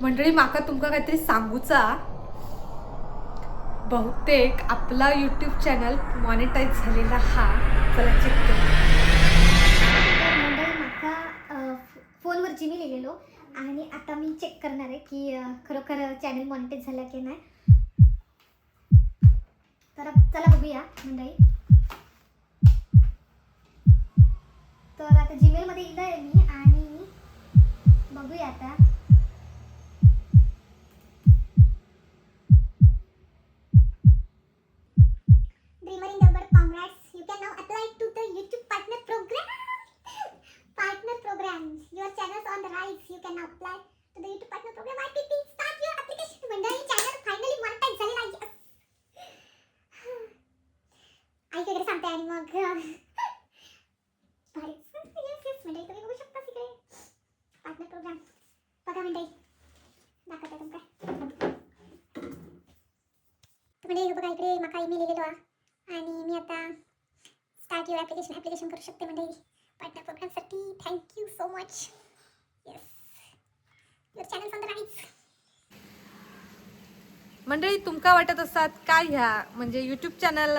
मंडळी माका तुमका काहीतरी सांगूचा, बहुतेक आपला यूट्यूब चॅनल मॉनिटाईज झालेला हा. चला चेक करू. मंडळी माका फोनवर जिमी लिहिलेलो आणि आता मी चेक करणार आहे की खरोखर चॅनल मॉनिटाईज झाला की नाही. तर चला बघूया मंडळी. तर आता जीमेलमध्ये इथं आहे मी आणि बघूया आता. Dreamer in Developer, congrats. You can now apply to the YouTube Partner Program. Partner Program. Your channel's on the rise. You can now apply to the YouTube Partner Program. IPP, start your application. मंडळी channel finally monetise झालेला आहे. आई वगैरे सांगते आणि मग मंडळी तुम्ही बघू शकता तिकडे पार्टनर प्रोग्राम. बघा मंडळी दाखवते तुमका. मंडळी बघा इकडे माका ईमेल लिहिलेलो आणि मी आता स्टार्ट युअर ॲप्लिकेशन करू शकते मंडळी पार्टनर प्रोग्रामसाठी. Thank you so much. Yes, your channel on the rise. मंडळी तुमका वाटत असतात काय ह्या म्हणजे यूट्यूब चॅनल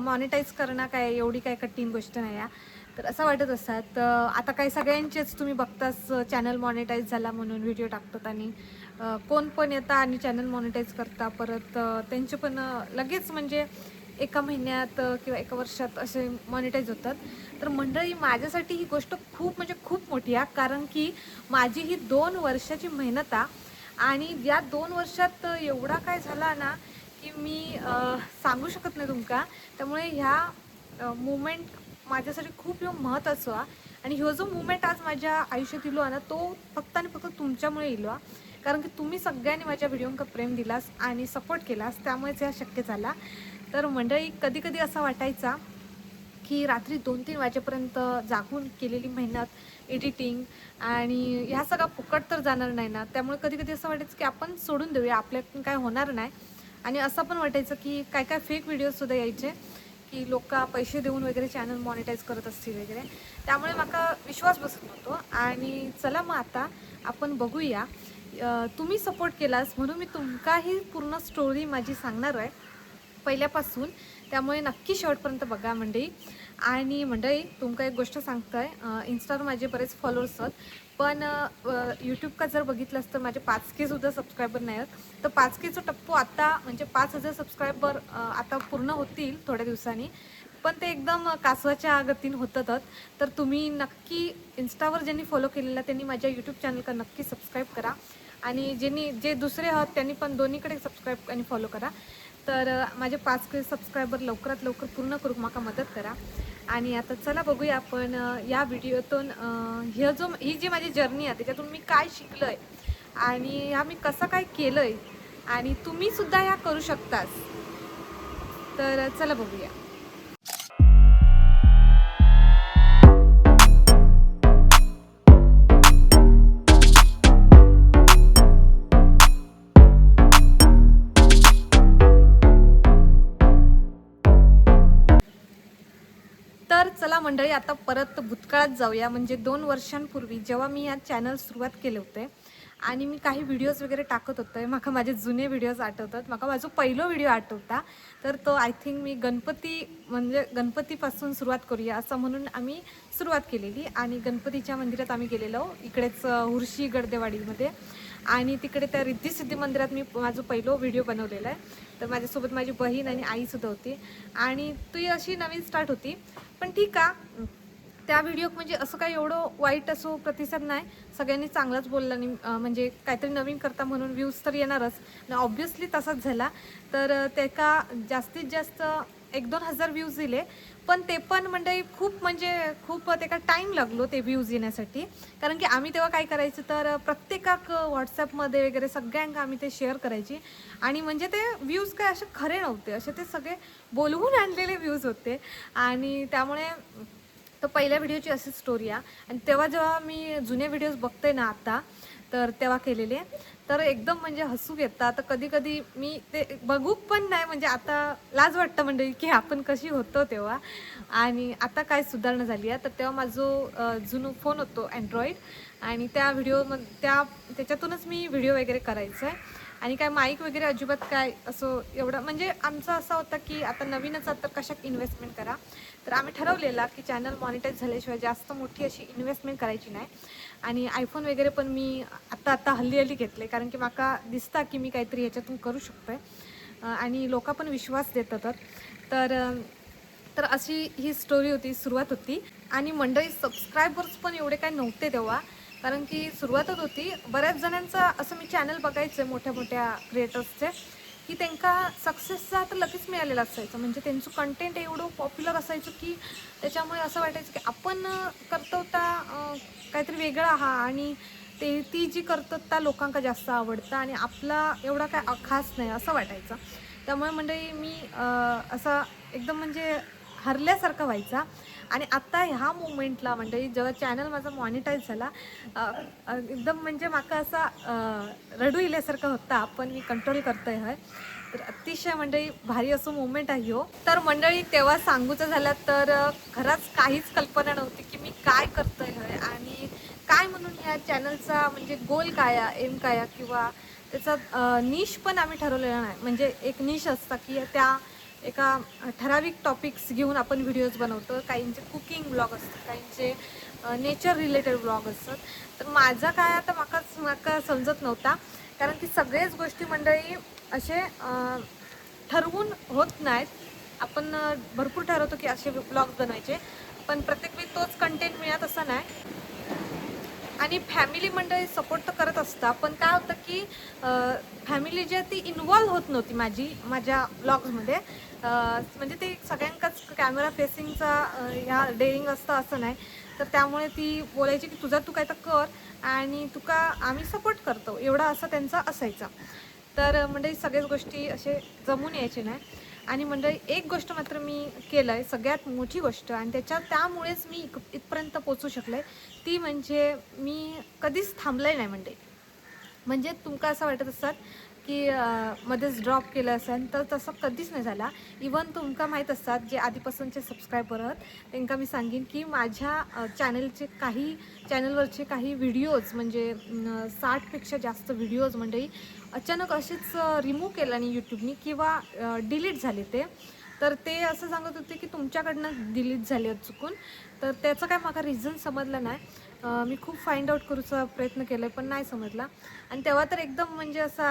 मॉनिटाईज करणं काय एवढी काय कठीण गोष्ट नाही या. तर असं वाटत असतात आता काही सगळ्यांचेच तुम्ही बघताच चॅनल मॉनिटाईज झाला म्हणून व्हिडिओ टाकतात आणि कोण पण येता आणि चॅनल मॉनिटाईज करता परत त्यांचे पण लगेच म्हणजे एका महिन्यात किंवा एका वर्षात असे मॉनिटाईज होतात. तर मंडळी माझ्यासाठी ही गोष्ट खूप म्हणजे खूप मोठी आहे, कारण की माझी ही 2 वर्षाची मेहनत आहे आणि या 2 वर्षात एवढा काय झाला ना की मी सांगू शकत नाही तुमका. त्यामुळे ह्या मुवमेंट माझ्यासाठी खूप महत्त्वाचं आहे आणि ह्यो जो मुवमेंट आज माझ्या आयुष्यात इलो ना तो फक्त आणि फक्त तुमच्यामुळे इलो, कारण की तुम्ही सगळ्यांनी माझ्या व्हिडिओंका प्रेम दिलास आणि सपोर्ट केलास, त्यामुळेच ह्या शक्य झाला. तर मंडळी कधी कधी असा वाटायचा की रात्री 2-3 वाजेपर्यंत जागून केलेली मेहनत एडिटिंग आणि ह्या सगळा फुकट तर जाणार नाही ना. त्यामुळे कधी कधी असं वाटायचं की आपण सोडून देऊया, आपल्याकडून काय होणार नाही. आणि असं पण वाटायचं की काय काय फेक व्हिडिओजसुद्धा यायचे की लोक पैसे देऊन वगैरे चॅनल मॉनिटाईज करत असतील वगैरे. त्यामुळे माका विश्वास बसत नव्हतो आणि चला मग आता आपण बघूया. तुम्ही सपोर्ट केलास म्हणून मी तुमका ही पूर्ण स्टोरी माझी सांगणार आहे पहिल्यापासून. त्यामुळे नक्की शेवटपर्यंत बघा मंडळी. आणि मंडळी तुमका एक गोष्ट सांगतोय, इन्स्टावर माझे बरेच फॉलोअर्स आहेत, पण यूट्यूब का जर बघितलंस तर माझे 5K सुद्धा सबस्क्रायबर नाही आहेत. तर 5Kचा टप्पू आता म्हणजे 5,000 सबस्क्रायबर आता पूर्ण होतील थोड्या दिवसांनी, पण ते एकदम कासवाच्या गतीने होतातच. तर तुम्ही नक्की इन्स्टावर ज्यांनी फॉलो केलेला त्यांनी माझ्या यूट्यूब चॅनलला नक्की सबस्क्राईब करा आणि जे दुसरे आहात त्यांनी पण दोन्हीकडे सबस्क्राईब आणि फॉलो करा. तर माझे 5K सबस्क्रायबर लवकरात लवकर पूर्ण करू माका मदत करा. आणि आता चला बघूया आपण या व्हिडिओतून ही जी माझी जर्नी आहे त्याच्यातून मी काय शिकलो आहे आणि ह्या मी कसं काय केलं आहे आणि तुम्हीसुद्धा ह्या करू शकतास. तर चला बघूया. तर चला मंडळी आता परत भूतकाळात जाऊया. म्हणजे 2 वर्षांपूर्वी जेव्हा मी या चॅनल सुरुवात केले होते आणि मी काही व्हिडिओज वगैरे टाकत होते, माका माझे जुने व्हिडिओज आठवतात. माका माझा पहिला व्हिडिओ आठवता, तर तो आय थिंक मी गणपतीपासून सुरुवात करूया असं म्हणून आम्ही सुरुवात केलेली आणि गणपतीच्या मंदिरात आम्ही गेलेलो इकडेच हुर्शी गडदेवाडीमध्ये आणि तिकडे त्या रिद्धी मंदिरात मी माझं पहिलं व्हिडिओ बनवलेला आहे. तर माझ्यासोबत माझी बहीण आणि आईसुद्धा होती आणि ती अशी नवीन स्टार्ट होती. पण ठीक आहे, त्या व्हिडिओत म्हणजे असं काही एवढं वाईट असो प्रतिसाद नाही, सगळ्यांनी चांगलाच बोलला आणि म्हणजे काहीतरी नवीन करता म्हणून व्ह्यूज तर येणारच आणि ऑब्व्हियसली तसाच झाला. तर त्याका जास्तीत जास्त 1-2 हजार व्ह्यूज दिले, पण ते पण म्हणजे खूप त्याला टाईम लागलो ते व्ह्यूज येण्यासाठी. कारण की आम्ही तेव्हा काय करायचं तर प्रत्येकाक व्हॉट्सॲपमध्ये वगैरे सगळ्यांना आम्ही ते शेअर करायची आणि म्हणजे ते व्ह्यूज काय असे खरे नव्हते, असे ते सगळे बोलवून आणलेले व्ह्यूज होते. आणि त्यामुळे तो पहिल्या व्हिडिओची अशी स्टोरी आहे. आणि तेव्हा जेव्हा मी जुने व्हिडिओज बघते ना आता, तर तेव्हा केलेले. तर एकदम म्हणजे हसूक येतं. आता कधी कधी मी ते बघू पण नाही, म्हणजे आता लाज वाटतं म्हणजे की आपण कशी होतो तेव्हा. आणि आता काय सुधारणा झाली आहे. तर तेव्हा माझं जुनं फोन होतो अँड्रॉईड, आणि त्या त्याच्यातूनच मी व्हिडिओ वगैरे करायचं आहे. आणि काय माईक वगैरे अजिबात काय असं एवढं, म्हणजे आमचं असं होतं की आता नवीनच तर कशात इन्व्हेस्टमेंट करा. तर आम्ही ठरवलेला की चॅनल मॉनिटाईज झाल्याशिवाय जास्त मोठी अशी इन्व्हेस्टमेंट करायची नाही. आणि आयफोन वगैरे पण मी आता हल्ली घेतले, कारण की माका दिसता की मी काहीतरी याच्यातून करू शकतोय. आणि लोक पण विश्वास देतात. तर तर अशी ही स्टोरी होती, सुरुवात होती. आणि मंडळी सबस्क्रायबर्स पण एवढे काय नव्हते तेव्हा, कारण की सुरुवातच होती. बऱ्याच जणांचा असं मी चॅनल बघायचं मोठ्या मोठ्या क्रिएटर्सचे, की त्यांना सक्सेसचा तर लगेच मिळालेला असायचं. म्हणजे त्यांचं कंटेंट एवढं पॉप्युलर असायचं की त्याच्यामुळे असं वाटायचं की आपण करतो त्या काहीतरी वेगळा हा, आणि ती जी करतात त्या लोकांका जास्त आवडतं, आणि आपला एवढा काय खास नाही असं वाटायचं. त्यामुळे मंडळी मी असा एकदम म्हणजे हरल्यासारखं व्हायचा. आणि आता ह्या मोमेंटला मंडळी जेव्हा चॅनल माझा मॉनिटाईज झाला, एकदम म्हणजे माका असा रडू इल्यासारखं होता, पण मी कंट्रोल करतोय आहे. तर अतिशय मंडळी भारी असं मोमेंट आहे हो. तर मंडळी तेव्हा सांगूचं झालं तर खरंच काहीच कल्पना नव्हती की मी काय करतोय आहे, आणि काय म्हणून ह्या चॅनलचा म्हणजे गोल काय आहे, एम काय आहे, किंवा त्याचा निश पण आम्ही ठरवलेला नाही. म्हणजे एक निश असता की त्या एका ठराविक टॉपिक्स घेऊन आपण व्हिडिओज बनवतो. काहींचे कुकिंग ब्लॉग असतात, काहींचे नेचर रिलेटेड ब्लॉग असतात. तर माझा काय आता माका समजत नव्हता, कारण की सगळेच गोष्टी मंडळी असे ठरवून होत नाहीत. आपण भरपूर ठरवतो की असे ब्लॉग बनवायचे, पण प्रत्येक वेळी तोच कंटेंट मिळत असं नाही. आणि फॅमिली मंडळी सपोर्ट तर करत असता, पण काय होतं की फॅमिली जी आहे ती इन्वॉल्व्ह होत नव्हती माझ्या ब्लॉग्समध्ये. म्हणजे ते सगळ्यांकाच कॅमेरा फेसिंगचा ह्या डेअरिंग असतं असं नाही. तर त्यामुळे ती बोलायची की तू काय तर कर, आणि तुका आम्ही सपोर्ट करतो, एवढा असं त्यांचा असायचा. तर मंडळी सगळ्याच गोष्टी असे जमून यायचे नाही. आणि मंडळी एक गोष्ट मात्र मी केलं आहे, सगळ्यात मोठी गोष्ट, आणि त्यामुळेच मी इथपर्यंत पोचू शकले. ती म्हणजे मी कधीच थांबले नाही मंडळी. म्हणजे तुमका असं वाटत असतात की मध्येच ड्रॉप केलं असेल, तर तसं कधीच नाही झाला. इवन तुमका माहीत असतात जे आधीपासूनचे सबस्क्रायबर आहेत, त्यांना मी सांगेन की माझ्या चॅनलवरचे काही व्हिडिओज म्हणजे 60पेक्षा जास्त व्हिडिओज मंडळी अचानक असेच रिमूव्ह केलं आणि यूट्यूबनी, किंवा डिलीट झाले ते. तर ते असं सांगत होते की तुमच्याकडनं डिलीट झाले आहेत चुकून. तर त्याचं काय मला रिझन समजलं नाही. मी खूप फाइंड आउट करूचा प्रयत्न केला पण नाही समजला. आणि तेव्हा तर एकदम म्हणजे असा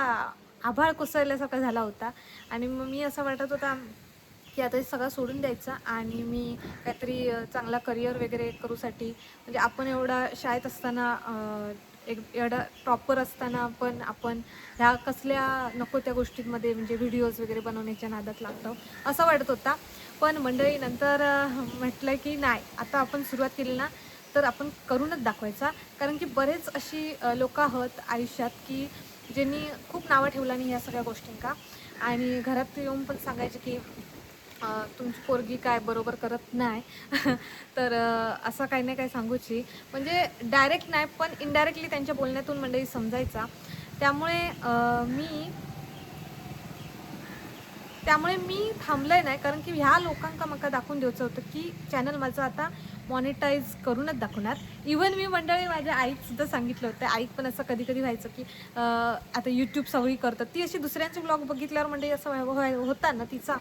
आभाळ कोसळल्यासारखा झाला होता. आणि मग मी असं वाटत होता की आता हे सगळं सोडून द्यायचं, आणि मी काहीतरी चांगला करिअर वगैरे करूसाठी, म्हणजे आपण एवढा शाळेत असताना एवढा प्रॉपर असताना पण आपण ह्या कसल्या नको त्या गोष्टींमध्ये म्हणजे व्हिडिओज वगैरे बनवण्याच्या नादात लागतो असं वाटत होता. पण मंडळी नंतर म्हटलं की नाही, आता आपण सुरुवात केली ना तर आपण करूनच दाखवायचा. कारण की बरेच अशी लोक आहेत आयुष्यात की ज्यांनी खूप नावं ठेवलं नाही या सगळ्या गोष्टींका, आणि घरात येऊन पण सांगायचे की तुमची पोरगी काय बरोबर करत नाही. तर असं काही नाही काय सांगूची, म्हणजे डायरेक्ट नाही पण इनडायरेक्टली त्यांच्या बोलण्यातून मंडळी समजायचा. त्यामुळे मी थांबले नाही, कारण की ह्या लोकांका मला दाखवून द्यायचं होतं की चॅनल माझं आता मॉनिटाईज करूनच दाखवणार. इवन मी मंडळी माझ्या आईक सुद्धा सांगितलं होतं. आईक पण असं कधी कधी व्हायचं की आता यूट्यूब सगळी करतात, ती अशी दुसऱ्यांचे ब्लॉग बघितल्यावर मंडळी असं होता ना तिचा,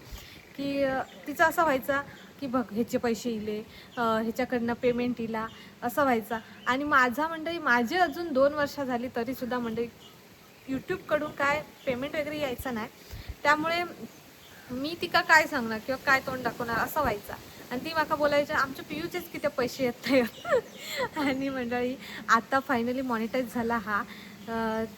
की तिचा असं व्हायचा की बघ ह्याचे पैसे इले, ह्याच्याकडनं पेमेंट इला, असं व्हायचा. आणि माझे अजून 2 वर्ष झाली तरीसुद्धा मंडळी यूट्यूबकडून काय पेमेंट वगैरे यायचं नाही. त्यामुळे मी तिका काय सांगणार किंवा काय तोंड दाखवणार असं व्हायचा. आणि ती माका बोलायच्या आमच्या पियूचेच किती पैसे येत नाही. आणि मंडळी आता फायनली मॉनिटाईज झाला हा.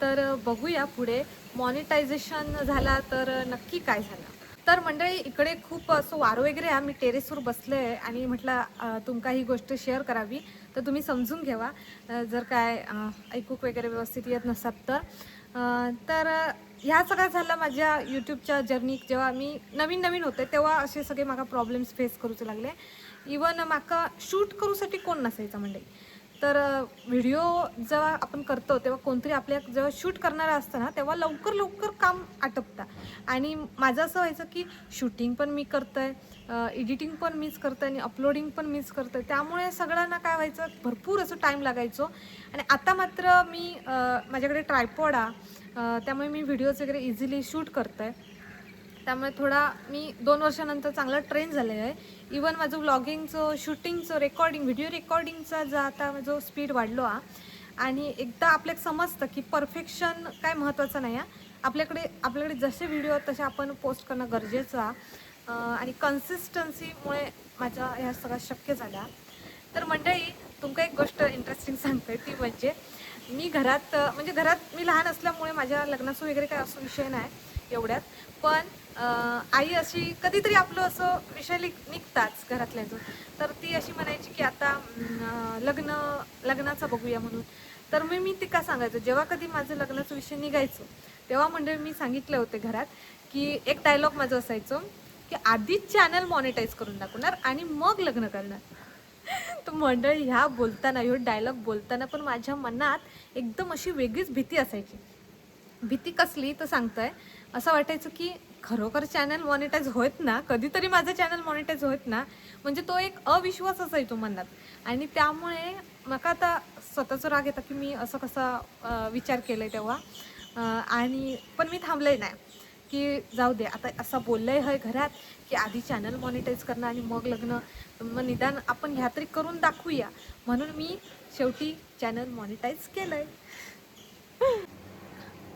तर बघूया पुढे मॉनिटायझेशन झाला तर नक्की काय झालं. तर मंडळी इकडे खूप असं वारं वगैरे आहे, मी टेरेसवर बसले आहे आणि म्हटलं तुमका ही गोष्ट शेअर करावी, तर तुम्ही समजून घ्यावा जर काय ऐकूक वगैरे व्यवस्थित येत नसतात तर. ह्या सगळ्या झाला माझ्या यूट्यूबच्या जर्नी. जेव्हा मी नवीन होते तेव्हा असे सगळे माका प्रॉब्लेम्स फेस करूचे लागले. इवन माका शूट करूसाठी कोण नसायचं मंडळी. तर व्हिडिओ जेव्हा आपण करतो तेव्हा कोणतरी आपल्या जेव्हा शूट करणारं असतं ना तेव्हा लवकर लवकर काम आटपतं. आणि माझं असं व्हायचं की शूटिंग पण मी करतोय, एडिटिंग पण मीच करतोय आणि अपलोडिंग पण मीच करतोय. त्यामुळे सगळ्यांना काय व्हायचं, भरपूर असं टाईम लागायचो. आणि आता मात्र मी माझ्याकडे ट्रायपॉड आहे, त्यामुळे मी व्हिडिओज वगैरे इझिली शूट करतोय. त्यामुळे थोडा मी 2 वर्षानंतर चांगला ट्रेन झालेला आहे. इवन माझं व्लॉगिंगचं, शूटिंगचं, रेकॉर्डिंग, व्हिडिओ रेकॉर्डिंगचा जो आता जो स्पीड वाढलो आणि एकदा आपल्याला समजतं की परफेक्शन काय महत्त्वाचं नाही आहे. आपल्याकडे जसे व्हिडिओ तसे आपण पोस्ट करणं गरजेचं आहे. आणि कन्सिस्टन्सीमुळे माझ्या ह्या सगळ्या शक्य झाल्या. तर मंडळी, तुमका एक गोष्ट इंटरेस्टिंग सांगते, ती म्हणजे मी घरात मी लहान असल्यामुळे माझ्या लग्नाचं वगैरे काय असं विषय नाही एवढ्यात. पण आई अशी कधीतरी आपलं असं विषय निघताच घरातल्याचं. तर ती अशी म्हणायची की आता लग्नाचं बघूया म्हणून. तर मी ती का सांगायचं, जेव्हा कधी माझं लग्नाचं विषय निघायचं तेव्हा म्हणजे मी सांगितले होते घरात की एक डायलॉग माझं असायचं की आधीच चॅनल मॉनिटाईज करून टाकणार आणि मग लग्न करणार. तर मंडळी, ह्या डायलॉग बोलताना पण माझ्या मनात एकदम अशी वेगळीच भीती असायची. भीती कसली तर सांगतोय, असं वाटायचं की खरोखर चॅनल मॉनिटाईज होत ना, कधीतरी माझं चॅनल मॉनिटाईज होत ना, म्हणजे तो एक अविश्वास असायचो मनात. आणि त्यामुळे मका आता स्वतःचा राग येतं की मी असं कसा विचार केलाय तेव्हा. आणि पण मी थांबलंय नाही की जाऊ दे, आता असं बोललंय आहे घरात की आधी चॅनल मॉनिटाईज करणं आणि मग लग्न, मग निदान आपण ह्या तरी करून दाखवूया. म्हणून मी शेवटी चॅनल मॉनिटाईज केलंय.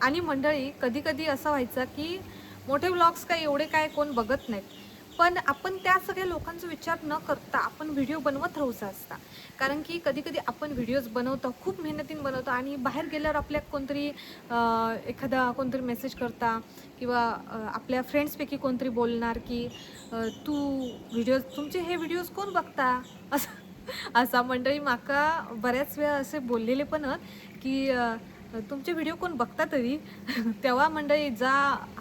आणि मंडळी, कधी कधी असं व्हायचं की मोठे व्लॉग्स काय एवढे काय कोण बघत नाहीत, पण आपण त्या सगळ्या लोकांचा विचार न करता आपण व्हिडिओ बनवत राहूचा असता. कारण की कधी कधी आपण व्हिडिओज बनवतो, खूप मेहनतीने बनवतो आणि बाहेर गेल्यावर आपल्या कोणतरी मेसेज करता किंवा आपल्या फ्रेंड्सपैकी कोणतरी बोलणार की तुमचे हे व्हिडिओज कोण बघता असा. मंडळी, माका बऱ्याच वेळा असे बोललेले पण की तुमचे व्हिडिओ कोण बघता तरी. तेव्हा मंडळी जा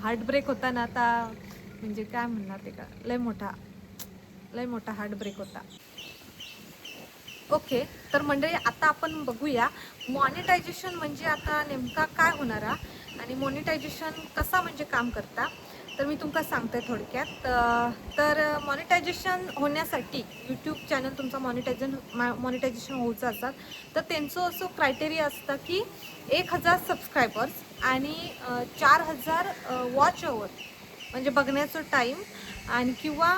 हार्टब्रेक होता ना, आता म्हणजे काय म्हणणार ते का, लय मोठा हार्टब्रेक होता. ओके, तर मंडळी आता आपण बघूया मॉनिटायझेशन म्हणजे आता नेमका काय होणार आणि मॉनिटायझेशन कसा म्हणजे काम करता. तर मी तुमका सांगते थोडक्यात. तर मॉनिटायझेशन होण्यासाठी यूट्यूब चॅनल तुमचं मॉनिटायझेशन होऊचं असतात तर त्यांचं असं क्रायटेरिया असतं की 1000 सबस्क्रायबर्स आणि 4000 वॉच ओवर म्हणजे बघण्याचं टाईम, आणि किंवा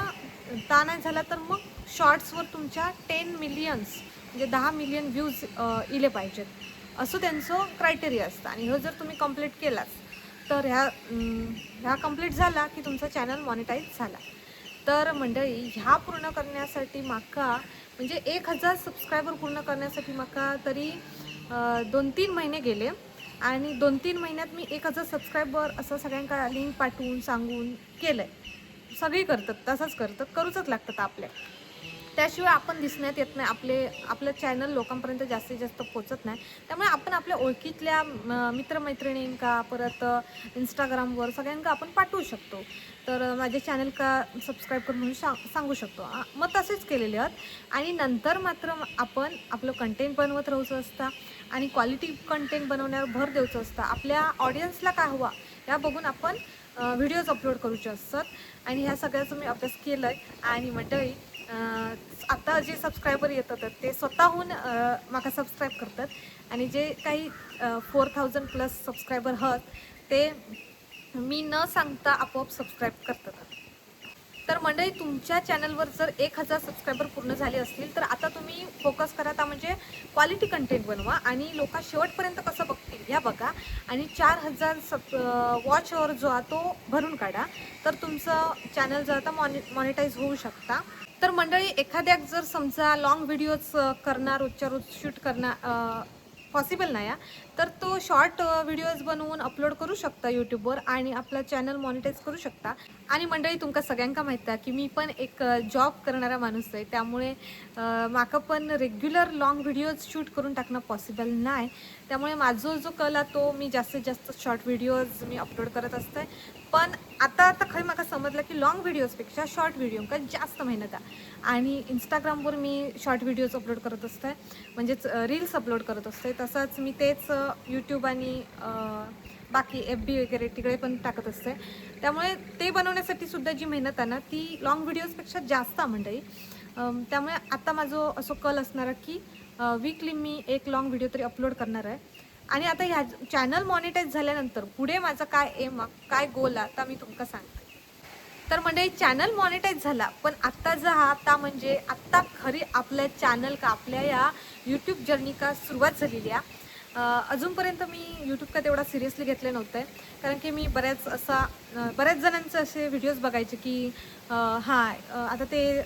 ता नाही झाला तर मग शॉर्ट्सवर तुमच्या 10 मिलियन्स म्हणजे 10 मिलियन व्ह्यूज इले पाहिजेत, असं त्यांचं क्रायटेरिया असतं. आणि हे जर तुम्ही कंप्लीट केलाच तर ह्या कंप्लीट झाला की तुमचा चॅनल मॉनिटाईज झाला. तर मंडळी, ह्या पूर्ण करण्यासाठी माका म्हणजे 1000 सबस्क्रायबर पूर्ण करण्यासाठी माका तरी 2-3 महिने गेले. आणि 2-3 महिन्यात मी 1000 सबस्क्रायबर असं सगळ्यांना लिंक पाठवून सांगून केलं आहे. सगळी करतात, तसंच करूचच लागतात आपल्या. त्याशिवाय आपण दिसण्यात येत नाही, आपलं चॅनल लोकांपर्यंत जास्तीत जास्त पोचत नाही. त्यामुळे आपण आपल्या ओळखीतल्या मित्रमैत्रिणींका, परत इंस्टाग्रामवर सगळ्यांना आपण पाठवू शकतो. तर माझे चॅनल का सबस्क्राईब करून म्हणून सांगू शकतो. मग तसेच केलेले आहेत. आणि नंतर मात्र आपण आपलं कंटेंट बनवत राहूचं असतं आणि क्वालिटी कंटेंट बनवण्यावर भर द्यायचं असतं. आपल्या ऑडियन्सला काय हवा या बघून आपण व्हिडिओज अपलोड करूचे असतात. आणि ह्या सगळ्याचा मी अभ्यास केला आहे. आणि मंडळी, आता जे सबस्क्रायबर येतात ते स्वतःहून माका सबस्क्राईब करतात. आणि जे काही 4000+ सबस्क्रायबर आहेत ते मी न सांगता आपोआप सबस्क्राईब करतात. तर मंडळी, तुमच्या चॅनलवर जर 1000 सबस्क्रायबर पूर्ण झाले असतील तर आता तुम्ही फोकस करा, म्हणजे क्वालिटी कंटेंट बनवा आणि लोक शेवटपर्यंत कसं बघतील या बघा. आणि 4000 वॉच ओवर जो आहे तो भरून काढा, तर तुमचं चॅनल जो आता मॉनिटाईज होऊ शकता. तर मंडळी, एखाद्याक जर समजा लॉंग व्हिडिओज रोजच्या रोज शूट करणं पॉसिबल नाही तर तो शॉर्ट व्हिडिओज बनवून अपलोड करू शकता यूट्यूबवर आणि आपला चॅनल मॉनिटाईज करू शकता. आणि मंडळी तुमका सगळ्यांका माहिती आहे की मी पण एक जॉब करणारा माणूस आहे, त्यामुळे माका पण रेग्युलर लॉंग व्हिडिओज शूट करून टाकणं पॉसिबल नाही. त्यामुळे माझा जो कल आहे तो मी जास्तीत जास्त शॉर्ट व्हिडिओज मी अपलोड करत असते. पण आता खरं मला समजलं की लॉंग व्हिडिओजपेक्षा शॉर्ट व्हिडिओ जास्त मेहनत आहे. आणि इंस्टाग्रामवर मी शॉर्ट व्हिडिओज अपलोड करत असते, म्हणजेच रील्स अपलोड करत असते. तसंच मी तेच यूट्यूब आणि बाकी FB वगैरे तिकडे पण टाकत असते. त्यामुळे ते बनवण्यासाठी सुद्धा जी मेहनत आहे ना ती लॉंग व्हिडिओजपेक्षा जास्त आहे मंडळी. त्यामुळे आता माझं असं कल असणार आहे की वीकली मी एक लॉंग व्हिडिओ तरी अपलोड करणार आहे. आणि आता ह्या चॅनल मॉनिटाईज झाल्यानंतर पुढे माझं काय एम काय गोल आहे आता मी तुमका सांगते. तर म्हणजे चॅनल मॉनिटाईज झाला, पण आत्ता जो हा आता म्हणजे आत्ता खरी आपल्या चॅनल का आपल्या या यूट्यूब जर्नी का सुरुवात झालेली आहे. अजूनपर्यंत मी यूट्यूब का तेवढा सिरियसली घेतलं नव्हतं, कारण की मी बऱ्याच जणांचे असे व्हिडिओज बघायचे की आता ते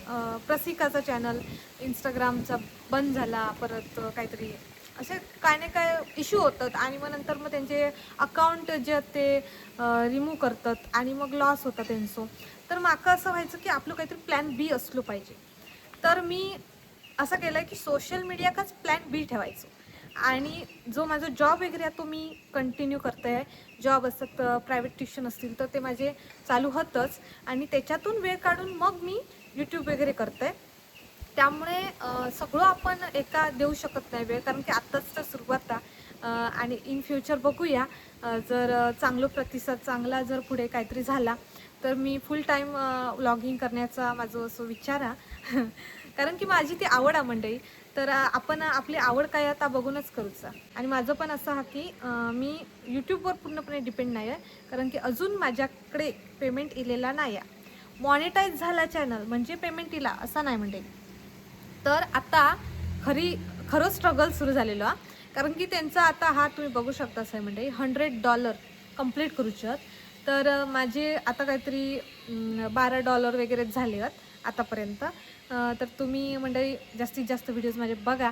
प्रसिकाचा चॅनल इंस्टाग्रामचा बंद झाला, परत काहीतरी असे काय नाही काय इश्यू होतात आणि मग त्यांचे अकाउंट जे ते रिमूव्ह करतात आणि मग लॉस होतं त्यांचं. तर माका असं व्हायचं की आपलं काहीतरी प्लॅन बी असलो पाहिजे. तर मी असं केलं की सोशल मीडियाचाच प्लॅन बी ठेवायचो आणि जो माझा जॉब वगैरे आहे तो मी कंटिन्यू करते आहे. जॉब असतात, प्रायव्हेट ट्युशन असतील तर ते माझे चालू होतंच आणि त्याच्यातून वेळ काढून मग मी यूट्यूब वगैरे करते. त्यामुळे सगळं आपण एका देऊ शकत नाही वेळ, कारण की आत्ताच तर सुरुवात आहे आणि इन फ्युचर बघूया. जर चांगला जर पुढे काहीतरी झाला तर मी फुल टाईम व्लॉगिंग करण्याचा माझं असं विचार आहे. कारण की माझी ती आवड आहे मंडळी. तर आपण आपली आवड काय आता बघूनच करूचा. आणि माझं पण असं आहे की मी यूट्यूबवर पूर्णपणे डिपेंड नाही आहे, कारण की अजून माझ्याकडे पेमेंट इलेला नाही आहे. मॉनिटाईज झाला चॅनल म्हणजे पेमेंट इला असा नाही मंडळी. तर आता खरं स्ट्रगल सुरू झालेलं आहे, कारण की त्यांचा आता तुम्ही बघू शकता असं आहे म्हणजे $100 कंप्लीट करूच्यात. तर माझे आता काहीतरी $12 वगैरे झाले आहेत आतापर्यंत. तर तुम्ही मंडळी जास्तीत जास्त व्हिडिओज माझे बघा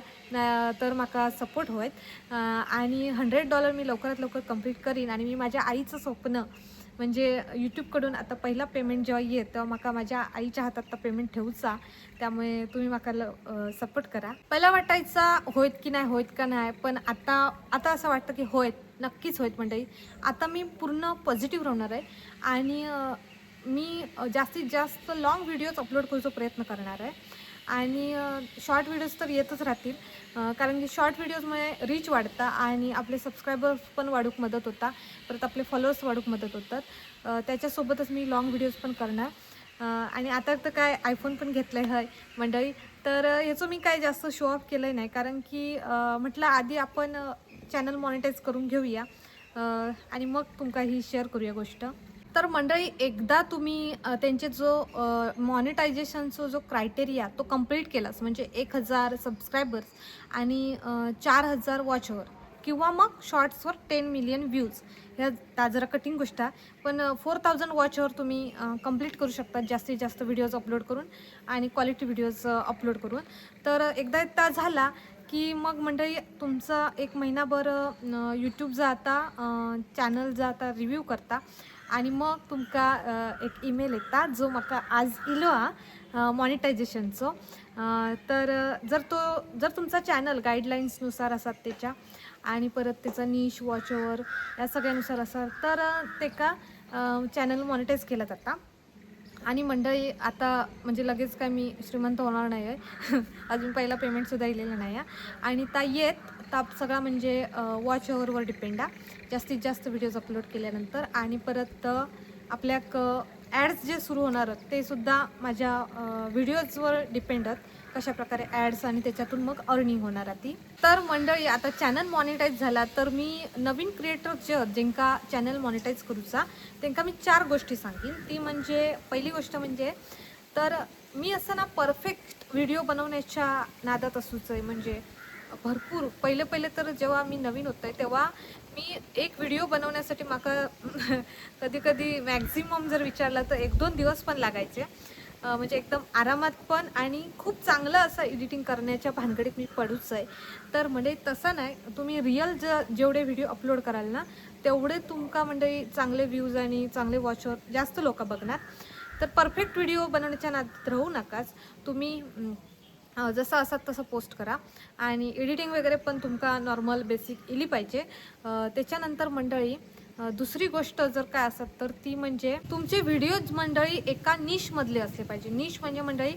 तर माका सपोर्ट होईल. आणि $100 मी लवकरात लवकर कंप्लीट करीन आणि मी माझ्या आईचं स्वप्न म्हणजे यूट्यूबकडून आता पहिला पेमेंट जेव्हा येत तेव्हा माका माझ्या आईच्या हातात पेमेंट ठेवूचा. त्यामुळे तुम्ही माका सपोर्ट करा. पहिला वाटायचा होईत की नाही होईत का नाही, पण आता असं वाटतं की होईत, नक्कीच होईत मंडळी. आता मी पूर्ण पॉझिटिव्ह राहणार आहे आणि मी जास्तीत जास्त लॉंग व्हिडिओज अपलोड करायचा प्रयत्न करणार आहे. आणि शॉर्ट व्हिडिओज तर येतच राहतील, कारण की शॉर्ट व्हिडिओजमुळे रीच वाढता आणि आपले सबस्क्रायबर्स पण वाढूक मदत होता, परत आपले फॉलोअर्स वाढूक मदत होतात. त्याच्यासोबतच मी लॉंग व्हिडिओज पण करणार. आणि आता तर काय आयफोन पण घेतलं आहे मंडळी. तर याचं मी काय जास्त शो ऑफ केलं नाही, कारण की म्हटलं आधी आपण चॅनल मॉनिटाईज करून घेऊया आणि मग तुमका ही शेअर करूया गोष्ट. तर मंडळी एकदा तुम्ही त्यांचे जो मॉनिटायझेशनचा जो क्रायटेरिया तो कंप्लीट केलास, म्हणजे 1000 सबस्क्रायबर्स आणि 4000 वॉचवर किंवा मग शॉर्ट्सवर 10 मिलियन व्ह्यूज, ह्या जरा कठीण गोष्ट आहे, पण 4000 वॉचवर तुम्ही कंप्लीट करू शकता जास्तीत जास्त व्हिडिओज अपलोड करून आणि क्वालिटी व्हिडिओज अपलोड करून. तर एकदा झाला की मग मंडळी तुमचा एक महिनाभर यूट्यूबचा आता चॅनलचा आता रिव्ह्यू करता आणि मग तुमका एक ईमेल येता जो म्हाका आज इलो मॉनिटायझेशनचो. तर जर तुमचा चॅनल गाईडलाईन्सनुसार असतात त्याच्या आणि परत त्याचा निश वॉचवर या सगळ्यानुसार असाल तर ते का चॅनल मॉनिटाईज केला जाता. आणि मंडळी आता म्हणजे लगेच काय मी श्रीमंत होणार नाही आहे. अजून पहिला पेमेंटसुद्धा इलेला नाही आहे आणि सगळा म्हणजे वॉच अवरवर डिपेंड आहे जास्तीत जास्त व्हिडिओज अपलोड केल्यानंतर. आणि परत आपल्याक ॲड्स जे सुरू होणार ते सुद्धा माझ्या व्हिडिओजवर डिपेंड आहेत, कशा प्रकारे ॲड्स आणि त्याच्यातून मग अर्निंग होणार ती. तर मंडळी आता चॅनल मॉनिटाईज झाला तर मी नवीन क्रिएटर ज्यांका चॅनल मॉनिटाईज करूचा त्यांना मी 4 गोष्टी सांगेन. ती म्हणजे पहिली गोष्ट म्हणजे तर मी असं ना परफेक्ट व्हिडिओ बनवण्याच्या नादात असूच आहे. म्हणजे भरपूर पहिले तर जेव्हा मी नवीन होते तेव्हा मी एक व्हिडिओ बनवण्यासाठी माका कधी मॅक्झिमम जर विचारला तर 1-2 दिवस पण लागायचे. म्हणजे एकदम आरामात पण आणि खूप चांगलं असं एडिटिंग करण्याच्या भानगडीत मी पडूच आहे. तर म्हणजे तसं नाही, तुम्ही रिअल जेवढे व्हिडिओ अपलोड कराल ना तेवढे तुमका म्हणजे चांगले व्ह्यूज आणि चांगले वॉचर जास्त लोक बघणार. तर परफेक्ट व्हिडिओ बनवण्याच्या नादात राहू नकाच. तुम्ही जसं असतात तसं पोस्ट करा आणि एडिटिंग वगैरे पण तुमका नॉर्मल बेसिक इली पाहिजे. त्याच्यानंतर मंडळी दुसरी गोष्ट जर काय असत तर ती म्हणजे तुमचे व्हिडिओज मंडळी एका निशमधले असले पाहिजे. निश म्हणजे मंडळी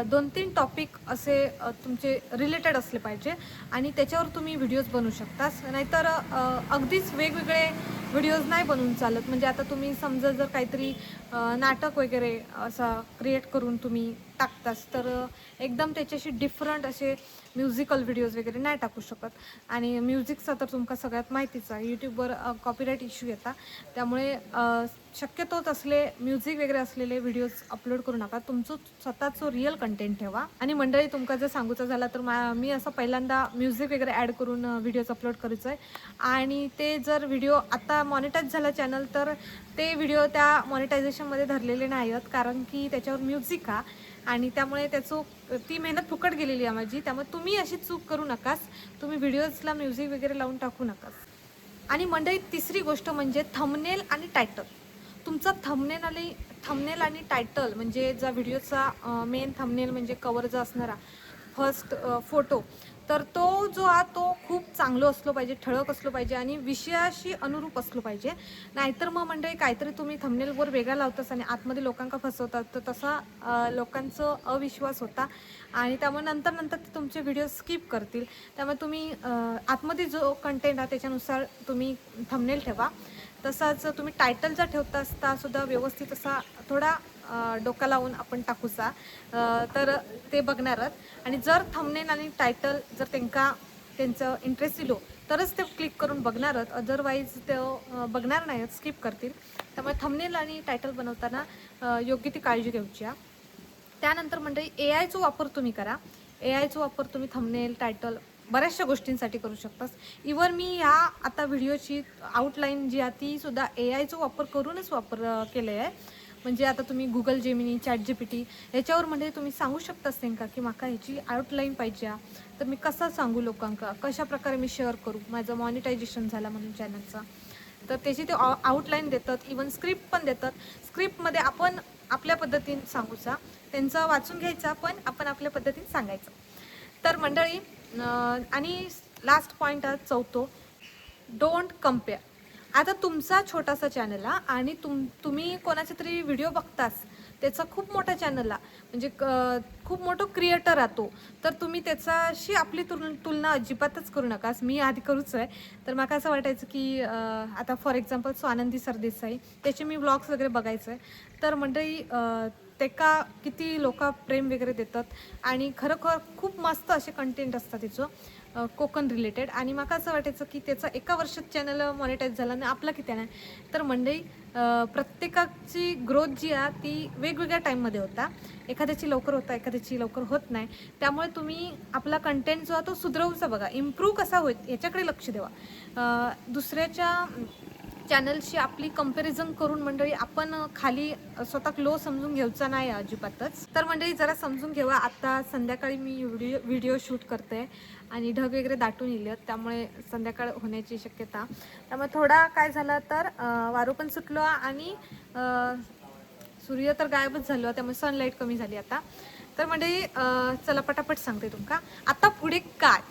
2-3 टॉपिक असे तुमचे रिलेटेड असले पाहिजे आणि त्याच्यावर तुम्ही व्हिडिओज बनवू शकता. नाहीतर अगदीच वेगवेगळे व्हिडिओज नाही बनवून चालत. म्हणजे आता तुम्ही समजा जर काहीतरी नाटक वगैरे असा क्रिएट करून तुम्ही टाकतास तर एकदम त्याच्याशी डिफरंट असे म्युझिकल व्हिडिओज वगैरे नाही टाकू शकत. आणि म्युझिकचा तर तुमका सगळ्यात माहितीच आहे, यूट्यूबवर कॉपीराईट इश्यू येतात. त्यामुळे शक्यतोच असले म्युझिक वगैरे असलेले व्हिडिओज अपलोड करू नका. तुमचं स्वतःचं रिअल कंटेंट ठेवा. आणि मंडळी तुमका जर सांगूचं झाला तर मी असं पहिल्यांदा म्युझिक वगैरे ॲड करून व्हिडिओज अपलोड करायचं आहे. आणि ते जर व्हिडिओ आता मॉनिटाईज झाला चॅनल तर ते व्हिडिओ त्या मॉनिटायझेशनमध्ये धरलेले नाही आहेत, कारण की त्याच्यावर म्युझिक हा आणि त्यामुळे ती मेहनत फुकट गेलेली आहे माझी. त्यामुळे तुम्ही अशी चूक करू नकास, तुम्ही व्हिडिओजला म्युझिक वगैरे लावून टाकू नकास. आणि मंडळी तिसरी गोष्ट म्हणजे थंबनेल आणि टायटल. तुमचा थंबनेल आणि टायटल म्हणजे ज्या व्हिडिओचा मेन थंबनेल म्हणजे कवर जो असणारा फर्स्ट फोटो, तर तो जो तो खूप चांगलं असलो पाहिजे, ठळक असलो पाहिजे आणि विषयाशी अनुरूप असलो पाहिजे. नाहीतर मग मंडळी काहीतरी तुम्ही थंबनेलवर वेगळा लावतास आणि आतमध्ये लोकांका फसवतात, तर तसा लोकांचं अविश्वास होता आणि त्यामुळे नंतर ते तुमचे व्हिडिओ स्किप करतील. त्यामुळे तुम्ही आतमध्ये जो कंटेंट आहे त्याच्यानुसार तुम्ही थंबनेल ठेवा. तसाच तुम्ही टायटल जर ठेवता असता सुद्धा व्यवस्थित असा थोडा डोका लावून आपण टाकूचा, तर ते बघणारच. आणि जर थंबनेल आणि टायटल जर त्यांचं इंटरेस्ट दिलो तरच ते क्लिक करून बघणारच, अदरवाईज ते बघणार नाहीत, स्किप करतील. त्यामुळे थंबनेल आणि टायटल बनवताना योग्य ती काळजी घ्यायची आहे. त्यानंतर मंडळी AIचा वापर तुम्ही करा. AIचा वापर तुम्ही थंबनेल टायटल बऱ्याचशा गोष्टींसाठी करू शकतास. इव्हन मी ह्या आता व्हिडिओची आउटलाईन जी आहे ती सुद्धा AIचा वापर करूनच केलं आहे. म्हणजे आता तुम्ही गुगल जेमिनी, ChatGPT याच्यावर म्हणजे तुम्ही सांगू शकतास त्यांना की माका ह्याची आउटलाईन पाहिजे, तर मी कसं सांगू लोकांका, कशा प्रकारे मी शेअर करू, माझं मॉनिटायझेशन झाला म्हणून चॅनलचा, तर त्याची ते आउटलाईन देतात. इवन स्क्रिप्ट पण देतात. स्क्रिप्टमध्ये आपण आपल्या पद्धतीने सांगूचा, त्यांचं वाचून घ्यायचा, पण आपण आपल्या पद्धतीने सांगायचं. तर मंडळी आणि लास्ट पॉईंट आहे चौथो, डोंट कम्पेअर. आता तुमचा छोटासा चॅनल आहे आणि तुम्ही कोणाचे तरी व्हिडिओ बघतास, त्याचा खूप मोठा चॅनल आहे म्हणजे खूप मोठं क्रिएटर आहे तो, तर तुम्ही त्याच्याशी आपली तुलना अजिबातच करू नकास. मी आधी करूच आहे. तर मला असं वाटायचं की आता फॉर एक्झाम्पल स्वानंदी सरदेसाई, त्याचे मी व्लॉग्स वगैरे बघायचं आहे. तर मंडळी त्याका किती लोक प्रेम वगैरे देतात आणि खरोखर खूप मस्त असे कंटेंट असतात त्याचं कोकण रिलेटेड. आणि मला असं वाटायचं की त्याचं एका वर्षात चॅनल मॉनिटाईज झालं आणि आपला किती नाही. तर मंडळी प्रत्येकाची ग्रोथ जी आहे ती वेगवेगळ्या टाईममध्ये होता. एखाद्याची लवकर होता, एखाद्याची लवकर होत नाही. त्यामुळे तुम्ही आपला कंटेंट जो आहे तो सुधरवूचा बघा, इम्प्रूव्ह कसा होईल याच्याकडे लक्ष द्यावा. दुसऱ्याच्या चॅनलशी आपली कंपॅरिझन करून मंडळी आपण खाली स्वतः लो समजून घ्यायचा नाही अजिबातच. तर मंडळी जरा समजून घेवा. आता संध्याकाळी मी व्हिडिओ शूट करते आणि ढग वगैरे दाटून येईल, त्यामुळे संध्याकाळ होण्याची शक्यता. त्यामुळे थोडा काय झालं तर वारू पण सुटलो आणि सूर्य तर गायबच झालो, त्यामुळे सनलाईट कमी झाली आता. तर मंडळी चला पटापट सांगते तुमका आता पुढे काय.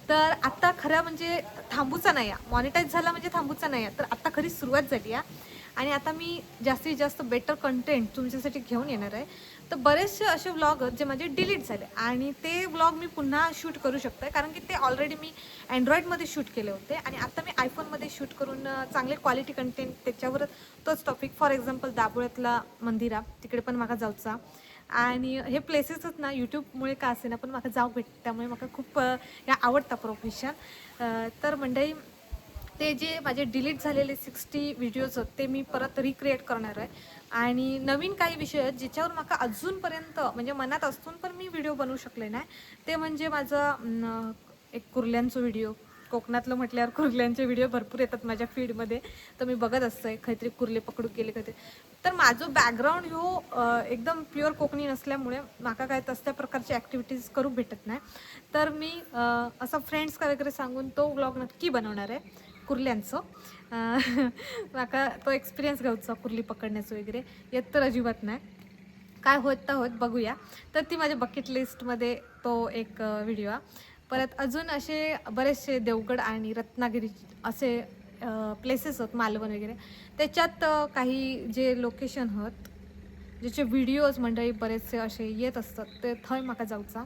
तर आता खरं म्हणजे थांबूचा नाही आहे, मॉनिटाईज झाला म्हणजे थांबूचा नाही आहे. तर आता खरी सुरुवात झाली आहे आणि आता मी जास्तीत जास्त बेटर कंटेंट तुमच्यासाठी घेऊन येणार आहे. तर बरेचसे असे व्लॉग जे माझे डिलीट झाले आणि ते व्लॉग मी पुन्हा शूट करू शकते, कारण की ते ऑलरेडी मी अँड्रॉईडमध्ये शूट केले होते आणि आता मी आयफोनमध्ये शूट करून चांगले क्वालिटी कंटेंट त्याच्यावर तोच टॉपिक, फॉर एक्झाम्पल दाबोळ्यातला मंदिरा, तिकडे पण मला जाऊचा. आणि हे प्लेसेसच ना यूट्यूबमुळे का असे ना पण मला जाऊ भेटते, त्यामुळे मला खूप या आवडता प्रोफेशन. तर मंडळी ते जे माझे डिलीट झालेले 60 व्हिडिओज आहेत ते मी परत रिक्रिएट करणार आहे आणि नवीन काही विषय आहेत ज्याच्यावर मला अजूनपर्यंत म्हणजे मनात असून पण मी व्हिडिओ बनवू शकले नाही. ते म्हणजे माझं एक कुर्ल्यांचं व्हिडिओ. कोकणातलं म्हटल्यावर कुर्ल्यांचे व्हिडिओ भरपूर येतात माझ्या फीडमध्ये, तर मी बघत असते काहीतरी कुर्ले पकडू गेले, काहीतरी तर माझं बॅकग्राऊंड ह्यो एकदम प्युअर कोकणी नसल्यामुळे म्हाका काय तसल्या प्रकारची ॲक्टिव्हिटीज करू भेटत नाही. तर मी असं फ्रेंड्स का वगैरे सांगून तो व्लॉग नक्की बनवणार आहे कुर्ल्यांचं. म्हाका तो एक्सपिरियन्स घेऊचा कुर्ली पकडण्याचं वगैरे येत तर अजिबात नाही. काय होत तर होत बघूया. तर ती माझ्या बकेट लिस्टमध्ये तो एक व्हिडिओ आहे. परत अजून असे बरेचसे देवगड आणि रत्नागिरी असे प्लेसेस आहेत मालवण वगैरे. त्याच्यात काही जे लोकेशन आहेत ज्याचे व्हिडिओज मंडळी बरेचसे असे येत असतात ते थंय म्हाका जाऊचा.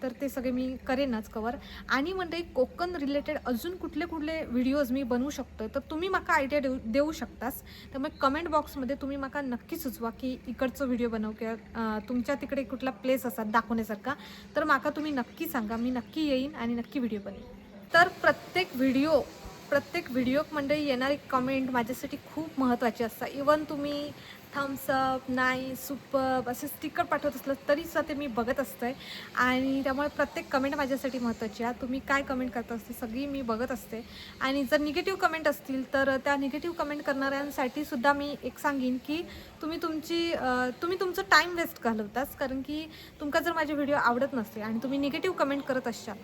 तर ते सगळे मी करेनच कवर. आणि मंडळी कोकण रिलेटेड अजून कुठले कुठले व्हिडिओज मी बनवू शकतो तर तुम्ही माका आयडिया देऊ शकतास. त्यामुळे कमेंट बॉक्समध्ये तुम्ही माका नक्की सुचवा की इकडचं व्हिडिओ बनव किंवा तुमच्या तिकडे कुठला प्लेस असतात दाखवण्यासारखा तर माका तुम्ही नक्की सांगा. मी नक्की येईन आणि नक्की व्हिडिओ बनवेन. तर प्रत्येक व्हिडिओ मंडळी येणारी कमेंट माझ्यासाठी खूप महत्त्वाची असतात. इवन तुम्ही थम्सअप नाही सुपर असे स्टिकर पाठवत असलं तरीसुद्धा ते मी बघत असते आणि त्यामुळे प्रत्येक कमेंट माझ्यासाठी महत्त्वाची आहे. तुम्ही काय कमेंट करता असते सगळी मी बघत असते. आणि जर निगेटिव्ह कमेंट असतील तर त्या निगेटिव्ह कमेंट करणाऱ्यांसाठी सुद्धा मी एक सांगेन की तुम्ही तुमचं टाईम वेस्ट घालवताच. कारण की तुमका जर माझे व्हिडिओ आवडत नसते आणि तुम्ही निगेटिव्ह कमेंट करत असाल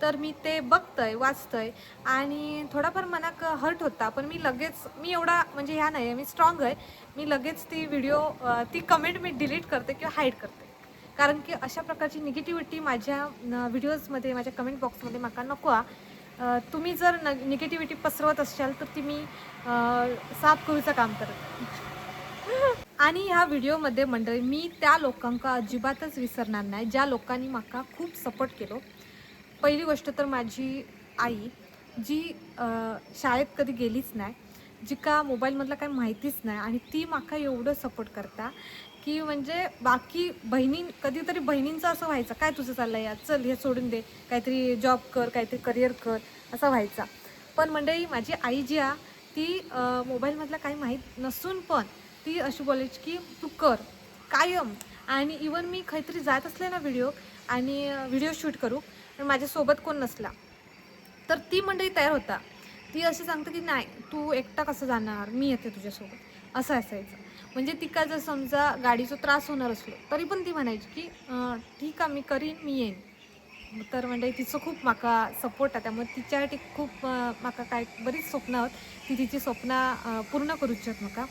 तर मी ते बघतंय वाचतंय आणि थोडाफार मनाक हर्ट होता. पण मी एवढा म्हणजे ह्या नाही आहे, मी स्ट्रॉंग आहे. मी लगेच ती कमेंट मी डिलीट करते किंवा हाईड करते. कारण की अशा प्रकारची निगेटिव्हिटी माझ्या व्हिडिओजमध्ये माझ्या कमेंट बॉक्समध्ये माका नको. तुम्ही जर निगेटिव्हिटी पसरवत असाल तर ती मी साफ करूचं काम करते. आणि ह्या व्हिडिओमध्ये मंडळी मी त्या लोकांका अजिबातच विसरणार नाही ज्या लोकांनी माका खूप सपोर्ट केलो. पहिली गोष्ट तर माझी आई जी शाळेत कधी गेलीच नाही, जिका मोबाईलमधलं काही माहितीच नाही आणि ती माका एवढं सपोर्ट करता की म्हणजे बाकी कधीतरी बहिणींचं असं व्हायचं काय तुझं चाललं या चल हे सोडून दे काहीतरी जॉब कर काहीतरी करिअर कर असं व्हायचा. पण मंडळी माझी आई जी आहे ती मोबाईलमधलं काही माहीत नसून पण ती अशी बोलायची की तू कर कायम. आणि इवन मी काहीतरी जात असले ना व्हिडिओ शूट करू आणि माझ्यासोबत कोण नसला तर ती मंडळी तयार होता. ती अशी सांगतं की नाही तू एकटा कसं जाणार मी येते तुझ्यासोबत असं असायचं. म्हणजे तिका जर समजा गाडीचा त्रास होणार असलो तरी पण ती म्हणायची की ठीक आहे मी करीन मी येईन. तर म्हणजे तिचं खूप माका सपोर्ट आहे. त्यामुळे तिच्यासाठी खूप माका काय बरीच स्वप्न आहेत ती तिची स्वप्न पूर्ण करू इच्छित. माका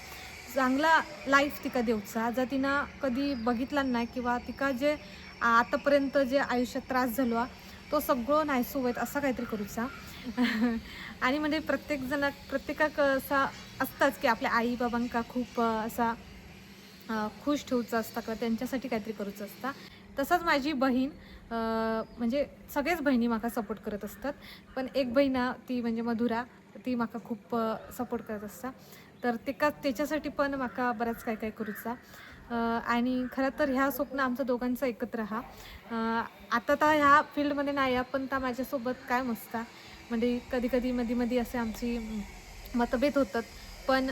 चांगला लाईफ तिका देऊचा जर तिनं कधी बघितला नाही किंवा तिका जे आतापर्यंत जे आयुष्यात त्रास झालो तो सगळं नाहीसो होत असं काहीतरी करूचा. आणि म्हणजे प्रत्येकाक असा असताच की आपल्या आई बाबांका खूप असा खुश ठेवूचं असतं किंवा त्यांच्यासाठी काहीतरी करूचं असतं. तसंच माझी बहीण म्हणजे सगळेच बहिणी माका सपोर्ट करत असतात. पण एक बहीण ती म्हणजे मधुरा ती माका खूप सपोर्ट करत असतात. तर त्याच्यासाठी पण माका बरंच काय काय करूचा. आणि खरं तर ह्या स्वप्न आमचं दोघांचं एकत्र आता तर ह्या फील्डमध्ये नाही आहे पण त्या माझ्यासोबत काय मस्त म्हणजे कधी मध्ये असे आमची मतभेद होतात. पण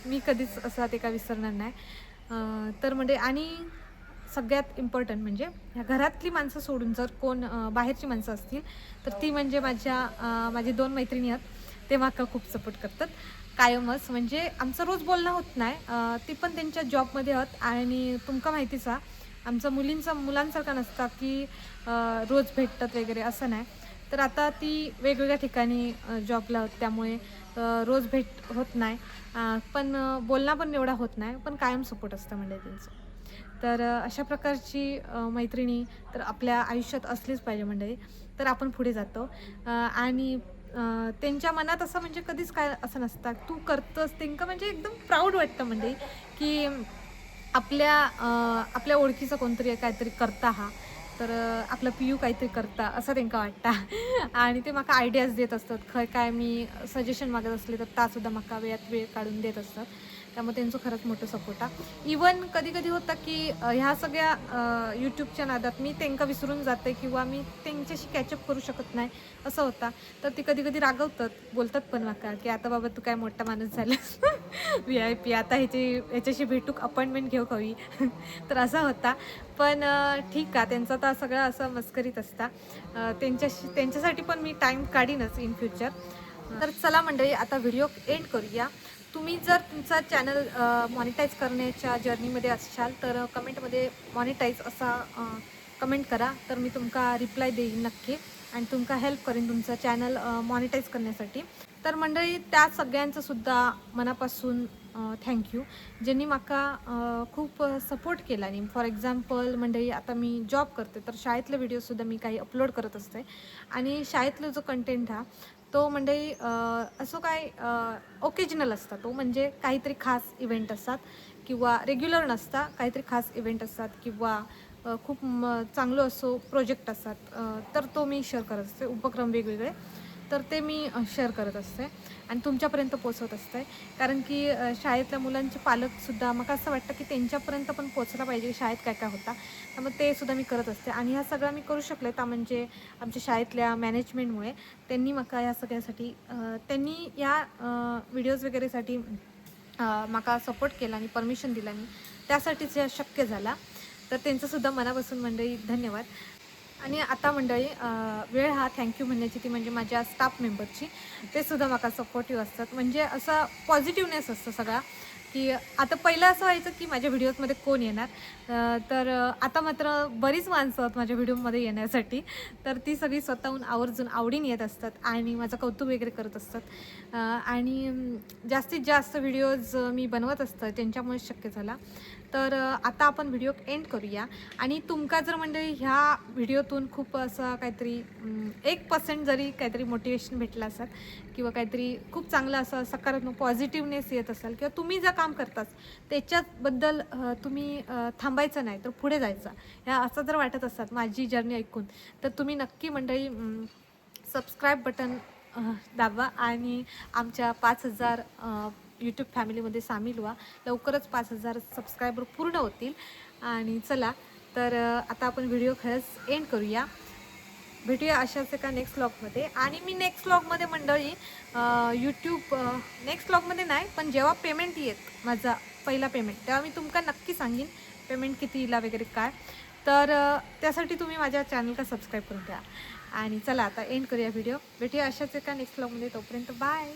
मी कधीच असं ते काय विसरणार नाही. तर म्हणजे आणि सगळ्यात इम्पॉर्टंट म्हणजे ह्या घरातली माणसं सोडून जर कोण बाहेरची माणसं असतील तर ती म्हणजे माझी 2 मैत्रिणी आहेत ते माका खूप सपोर्ट करतात कायमच. म्हणजे आमचं रोज बोलणं होत नाही. ती पण त्यांच्या जॉबमध्ये आहेत आणि तुमका माहितीच आहे आमचं मुलांसारखं नसतं की रोज भेटतात वगैरे असं नाही. तर आता ती वेगवेगळ्या ठिकाणी जॉबला होत त्यामुळे रोज भेट होत नाही. पण बोलणं पण एवढा होत नाही पण कायम सपोर्ट असतं म्हणजे त्यांचं. तर अशा प्रकारची मैत्रिणी तर आपल्या आयुष्यात असलीच पाहिजे मंडळी तर आपण पुढे जातो. आणि त्यांच्या मनात असं म्हणजे कधीच काय असं नसतं तू करतंस त्यांना म्हणजे एकदम प्राऊड वाटतं म्हणजे की आपल्या ओळखीचं कोणतरी काहीतरी करता तर आपलं पियू काहीतरी करता असं त्यांना वाटतं. आणि ते माका आयडियाज देत असतात काय मी सजेशन मागत असले तर त्यासुद्धा माका वेळ काढून देत असतात. त्यामुळे त्यांचं खरंच मोठं सपोर्ट आहे. इवन कधी होतं की ह्या सगळ्या यूट्यूबच्या नादात मी त्यांना विसरून जाते किंवा मी त्यांच्याशी कॅचअप करू शकत नाही असं होता. तर ते कधी रागवतात बोलतात पण माका की आता बाबा तू काय मोठा माणूस झालास VIP आता ह्याच्याशी भेटूक अपॉइंटमेंट घेऊ हवी. तर असा होता. पण ठीक आहे त्यांचा तर सगळं असं मस्करीत असता. त्यांच्यासाठी पण मी टाईम काढीनच इन फ्युचर. तर चला मंडळी आता व्हिडिओ एंड करूया. तुम्ही जर तुमचा चॅनल मॉनिटाईज करण्याच्या जर्नीमध्ये असाल तर कमेंटमध्ये मॉनिटाईज असा कमेंट करा, तर मी तुमका रिप्लाय देईन नक्की आणि तुमका हेल्प करेन तुमचं चॅनल मॉनिटाईज करण्यासाठी. तर मंडळी त्या सगळ्यांचं सुद्धा मनापासून थँक्यू, ज्यांनी माका खूप सपोर्ट केला. आणि फॉर एक्झाम्पल मंडळी, आता मी जॉब करते तर शाळेतले व्हिडिओसुद्धा मी काही अपलोड करत असते आणि शाळेतला जो कंटेंट हा तो मंडळी असं काय ओकेजनल असता, तो म्हणजे काहीतरी खास इव्हेंट असतात किंवा रेग्युलर नसता, काहीतरी खास इव्हेंट असतात किंवा खूप चांगलं असो प्रोजेक्ट असतात, तर तो मी शेअर करत असते, उपक्रम वेगवेगळे, तर ते मी शेअर करत असते आणि तुमच्यापर्यंत पोचवत असते. कारण की शाळेतल्या मुलांचे पालकसुद्धा मग असं वाटतं की त्यांच्यापर्यंत पण पोचला पाहिजे शाळेत काय काय होता, त्यामुळे ते सुद्धा मी करत असते. आणि ह्या सगळं मी करू शकले तर म्हणजे आमच्या शाळेतल्या मॅनेजमेंटमुळे. त्यांनी मका या सगळ्यासाठी त्यांनी या व्हिडिओज वगैरेसाठी माका सपोर्ट केला आणि परमिशन दिला आणि त्यासाठीच हे शक्य झाला. तर त्यांचंसुद्धा मनापासून मंडळी धन्यवाद. आणि आता मंडळी वेळ हा थँक्यू म्हणण्याची, ती म्हणजे माझ्या स्टाफ मेंबरची, ते सुद्धा माका सपोर्टिव्ह असतात. म्हणजे असा पॉझिटिव्हनेस असतं सगळा, की आता पहिलं असं व्हायचं की माझ्या व्हिडिओजमध्ये कोण येणार, तर आता मात्र बरीच माणसं आहेत माझ्या व्हिडिओमध्ये येण्यासाठी, तर ती सगळी स्वतःहून आवर्जून आवडीने येत असतात आणि माझं कौतुक वगैरे करत असतात. आणि जास्तीत जास्त व्हिडिओज मी बनवत असतं, त्यांच्यामुळेच शक्य झाला. तर आता आपण व्हिडिओ एंड करूया. आणि तुमका जर मंडळी ह्या व्हिडिओतून खूप असं काहीतरी 1% जरी काहीतरी मोटिवेशन भेटलं असेल किंवा काहीतरी खूप चांगलं असं सकारात्मक पॉझिटिव्हनेस येत असेल किंवा तुम्ही जर काम करताच त्याच्याबद्दल तुम्ही थांबायचं नाही तर पुढे जायचं, ह्या असं जर वाटत असतात माझी जर्नी ऐकून, तर तुम्ही नक्की मंडळी सबस्क्राईब बटन दाबा आणि आमच्या 5,000 यूट्यूब फॅमिलीमध्ये सामील व्हा. लवकरच 5,000 सबस्क्रायबर पूर्ण होतील. आणि चला तर आता आपण व्हिडिओ खरंच एंड करूया. भेटूया अशाच एका नेक्स्ट व्लॉगमध्ये. आणि मी नेक्स्ट व्लॉगमध्ये मंडळी यूट्यूब नेक्स्ट व्लॉगमध्ये नाही, पण जेव्हा पेमेंट येत माझा पहिला पेमेंट, तेव्हा मी तुमका नक्की सांगेन पेमेंट किती येईल वगैरे काय. तर त्यासाठी तुम्ही माझ्या चॅनलला सबस्क्राईब करून द्या. आणि चला आता एंड करूया व्हिडिओ. भेटूया अशाच एका नेक्स्ट व्लॉगमध्ये. तोपर्यंत बाय.